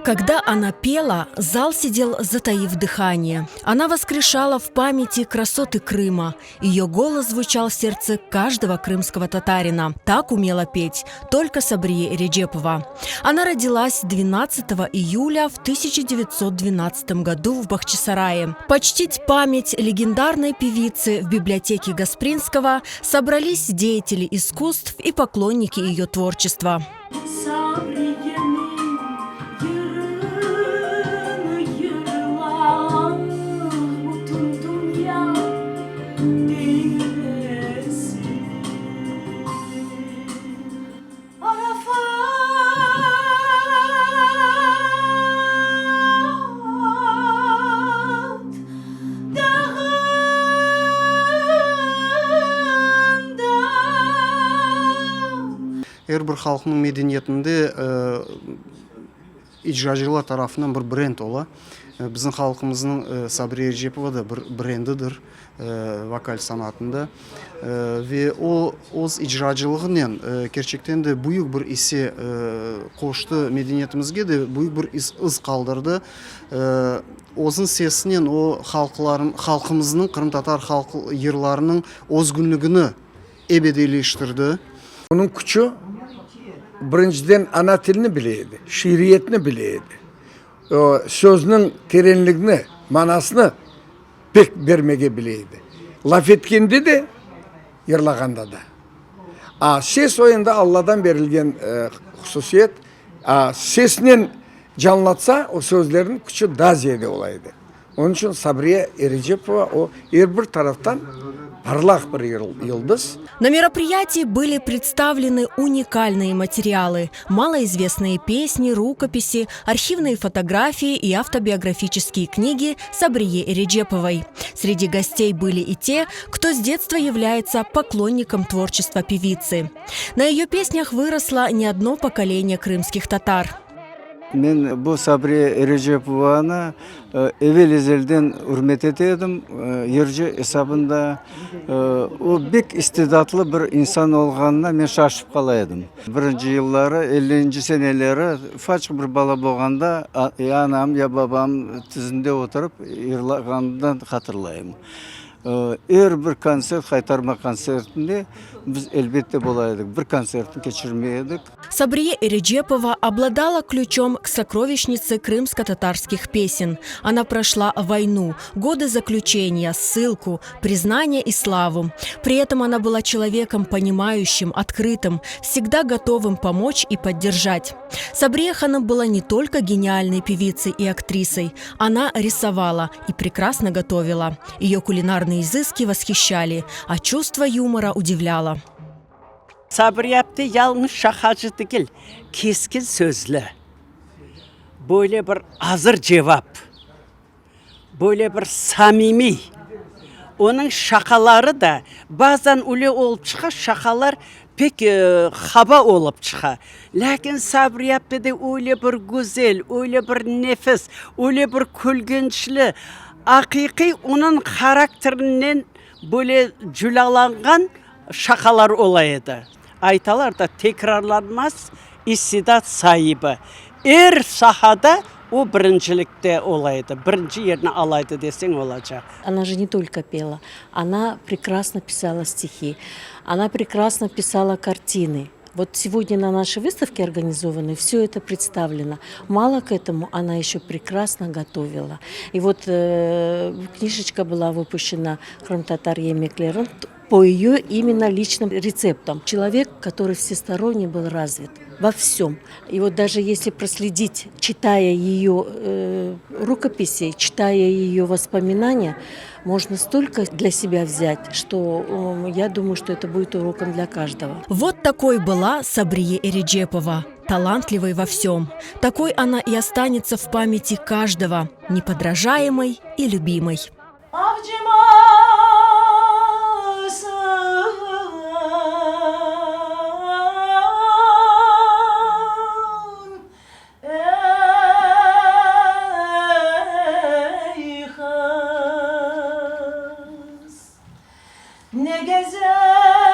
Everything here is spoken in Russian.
Когда она пела, зал сидел, затаив дыхание. Она воскрешала в памяти красоты Крыма. Ее голос звучал в сердце каждого крымского татарина. Так умела петь только Сабрие Эреджепова. Она родилась 12 июля в 1912 году в Бахчисарае. Почтить память легендарной певицы в библиотеке Гаспринского собрались деятели искусств и поклонники ее творчества. Әрбір халқының мәдениетінде ижрачылар тарапынан бір бренд ола. Біздің халқымыздың Сабрия Эреджепова да бір брендідір вокаль санатында. Ve o öz icracılığıyla gerçekten de büyük bir ise koştu medeniyetimizge de büyük bir iz kaldırdı. Ozun sesinden o halkımızın Kırım Tatar halkı yerlerinin özgünlüğünü ebedileştirdi. Onun küçüğü birinciden ana tilini bileydi, şiiriyetini bileydi. Sözünün terenliğini, manasını pek vermege bileydi. Laf etkende de, yırlaganda da. Ses oyunda Allah'dan verilgen hususiyet, sesinin canlatsa o sözlerin küçüğü daha ziyade olaydı. Onun için Сабрия Эреджепова o her bir taraftan parlak bir yıldız. На мероприятии были представлены уникальные материалы, малоизвестные песни, рукописи, архивные фотографии и автобиографические книги Сабрии Эреджеповой. Среди гостей были и те, кто с детства является поклонником творчества певицы. На ее песнях выросло не одно поколение крымских татар. Men bu Сабрия Эреджепованы evvel ezelden hürmet ededim. Yerci hesabında o bek istidatlı bir insan olganına men şaşıp kalaydım. Birinci yılları 50. seneleri ufak bir bala bolganda ya anam ya babam tizinde oturup yırlagandan hatırlayayım. Her bir konser, kaytarma konsertinde biz elbette bolaydık. Bir konsertini geçirmeydik. Сабрия Эреджепова обладала ключом к сокровищнице крымско-татарских песен. Она прошла войну, годы заключения, ссылку, признание и славу. При этом она была человеком понимающим, открытым, всегда готовым помочь и поддержать. Сабрия Ханым была не только гениальной певицей и актрисой. Она рисовала и прекрасно готовила. Ее кулинарные изыски восхищали, а чувство юмора удивляло. Sabriyap'ta yalnız şakacı değil, keskin sözlü. Böyle bir hazır cevap, böyle bir samimi. Onun şakaları da bazen öyle olup çıkar, şakalar pek hava olup çıkar. Lakin Sabriyap'ta da öyle bir güzel, öyle bir nefis, öyle bir külgünçlü, hakiki onun karakterinden böyle cülalangan şakalar olaydı. Aytalar da tekrarlanmaz istidat sahibi. Sahada o birincilikte olaydı. Birinci yerini alaydı desen olacak. Она же не только пела, она прекрасно писала стихи, она прекрасно писала картины. Вот сегодня на нашей выставке организованной все это представлено. Мало к этому, она еще прекрасно готовила. И вот книжечка была выпущена «Крым Татар Емеклерин» по ее именно личным рецептам. Человек, который всесторонне был развит во всем. И вот даже если проследить, читая ее рукописи, читая ее воспоминания, можно столько для себя взять, что я думаю, что это будет уроком для каждого. Вот такой была Сабрия Эреджепова, талантливой во всем. Такой она и останется в памяти каждого, неподражаемой и любимой. Ne gezer